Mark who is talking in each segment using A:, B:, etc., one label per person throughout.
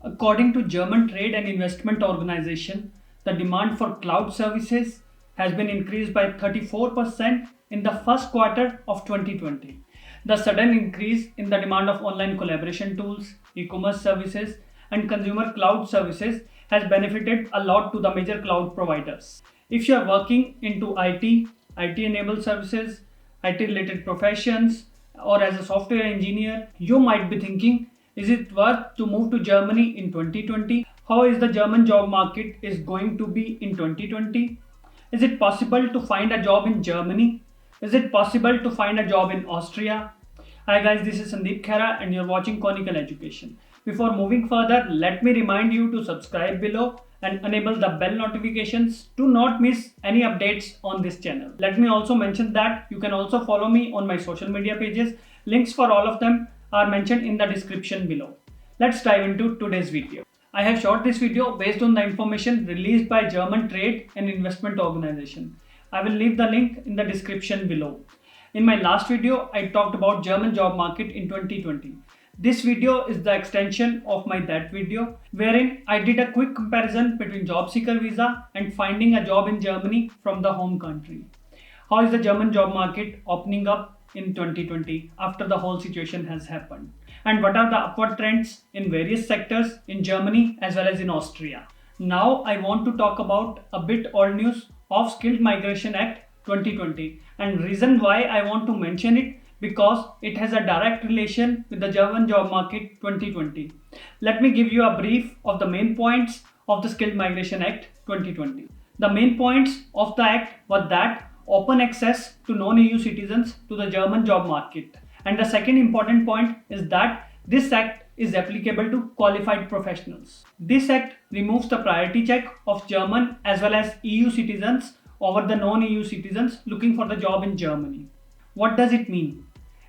A: According to German Trade and Investment Organization, the demand for cloud services has been increased by 34% in the first quarter of 2020. The sudden increase in the demand of online collaboration tools, e-commerce services, and consumer cloud services has benefited a lot to the major cloud providers. If you are working into IT-enabled services, IT-related professions, or as a software engineer, you might be thinking, is it worth to move to Germany in 2020? How is the German job market is going to be in 2020? Is it possible to find a job in Germany? Is it possible to find a job in Austria? Hi guys, this is Sandeep Khaira and you're watching Conical Education. Before moving further, let me remind you to subscribe below and enable the bell notifications to not miss any updates on this channel. Let me also mention that you can also follow me on my social media pages. Links for all of them are mentioned in the description below. Let's dive into today's video. I have shot this video based on the information released by German Trade and Investment Organization. I will leave the link in the description below. In my last video, I talked about German job market in 2020. This video is the extension of that video, wherein I did a quick comparison between job seeker visa and finding a job in Germany from the home country. How is the German job market opening up in 2020 after the whole situation has happened? And what are the upward trends in various sectors in Germany as well as in Austria? Now I want to talk about a bit old news of Skilled Migration Act 2020, and reason why I want to mention it because it has a direct relation with the German job market 2020. Let me give you a brief of the main points of the Skilled Migration Act 2020. The main points of the act were that open access to non-EU citizens to the German job market. And the second important point is that this act is applicable to qualified professionals. This act removes the priority check of German as well as EU citizens over the non-EU citizens looking for the job in Germany. What does it mean?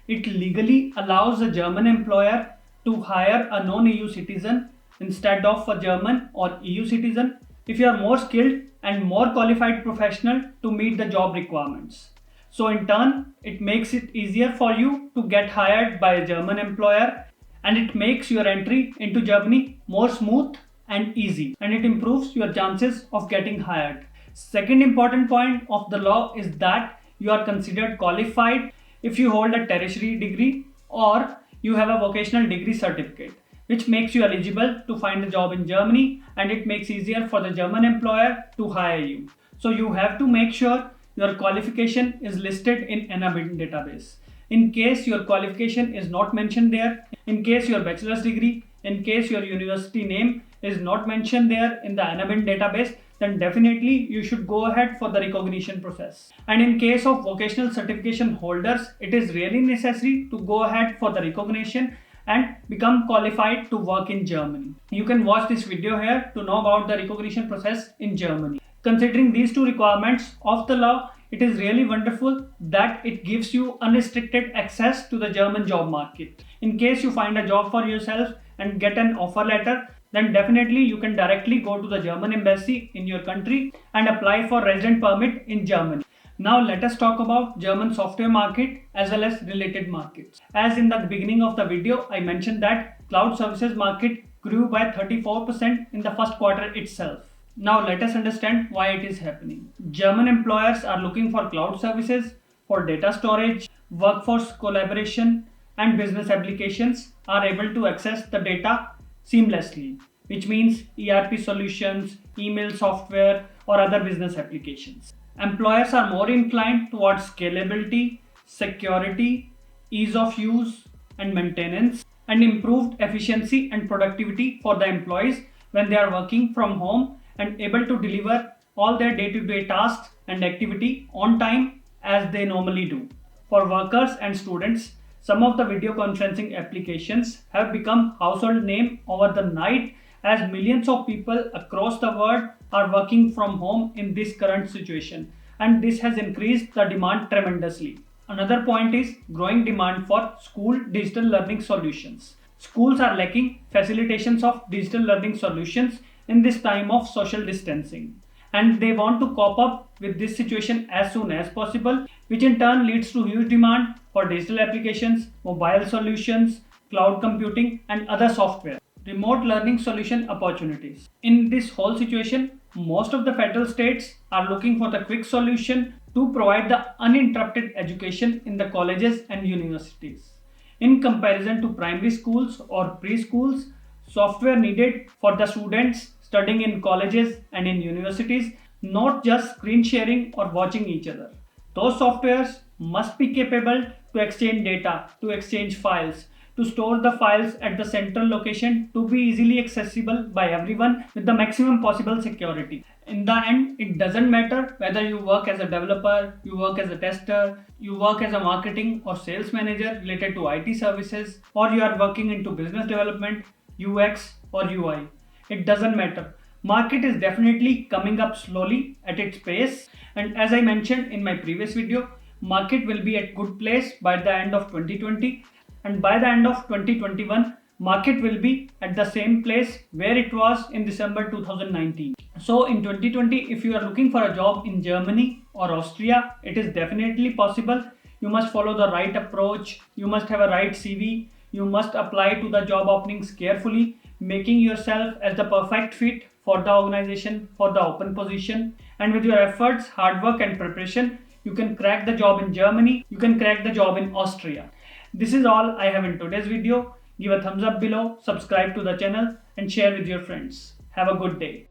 A: It legally allows a German employer to hire a non-EU citizen instead of a German or EU citizen if you are more skilled and more qualified professional to meet the job requirements. So in turn, it makes it easier for you to get hired by a German employer, and it makes your entry into Germany more smooth and easy, and it improves your chances of getting hired. Second important point of the law is that you are considered qualified if you hold a tertiary degree or you have a vocational degree certificate, which makes you eligible to find a job in Germany, and it makes easier for the German employer to hire you. So you have to make sure your qualification is listed in NABIN database. In case your qualification is not mentioned there, in case your bachelor's degree, in case your university name is not mentioned there in the NABIN database, then definitely you should go ahead for the recognition process. And in case of vocational certification holders, it is really necessary to go ahead for the recognition and become qualified to work in Germany. You can watch this video here to know about the recognition process in Germany. Considering these two requirements of the law, it is really wonderful that it gives you unrestricted access to the German job market. In case you find a job for yourself and get an offer letter, then definitely you can directly go to the German embassy in your country and apply for resident permit in Germany. Now let us talk about German software market as well as related markets. As in the beginning of the video, I mentioned that cloud services market grew by 34% in the first quarter itself. Now let us understand why it is happening. German employers are looking for cloud services for data storage, workforce collaboration, and business applications are able to access the data seamlessly, which means ERP solutions, email software, or other business applications. Employers are more inclined towards scalability, security, ease of use and maintenance, and improved efficiency and productivity for the employees when they are working from home and able to deliver all their day-to-day tasks and activity on time as they normally do. For workers and students, some of the video conferencing applications have become household name over the night as millions of people across the world are working from home in this current situation, and this has increased the demand tremendously. Another point is growing demand for school digital learning solutions. Schools are lacking facilitations of digital learning solutions in this time of social distancing, and they want to cope up with this situation as soon as possible, which in turn leads to huge demand for digital applications, mobile solutions, cloud computing, and other software. remote learning solution opportunities. In this whole situation, most of the federal states are looking for the quick solution to provide the uninterrupted education in the colleges and universities. In comparison to primary schools or preschools, software needed for the students studying in colleges and in universities, not just screen sharing or watching each other. Those softwares must be capable to exchange data, to exchange files, to store the files at the central location to be easily accessible by everyone with the maximum possible security. In the end, it doesn't matter whether you work as a developer, you work as a tester, you work as a marketing or sales manager related to IT services, or you are working into business development, UX or UI. It doesn't matter. Market is definitely coming up slowly at its pace, and as I mentioned in my previous video, market will be at good place by the end of 2020, and by the end of 2021 market will be at the same place where it was in December 2019. So in 2020, if you are looking for a job in Germany or Austria, it is definitely possible. You must follow the right approach, you must have a right CV, you must apply to the job openings carefully, making yourself as the perfect fit for the organization, for the open position. And with your efforts, hard work and preparation, you can crack the job in Germany, you can crack the job in Austria. This is all I have in today's video. Give a thumbs up below, subscribe to the channel and share with your friends. Have a good day.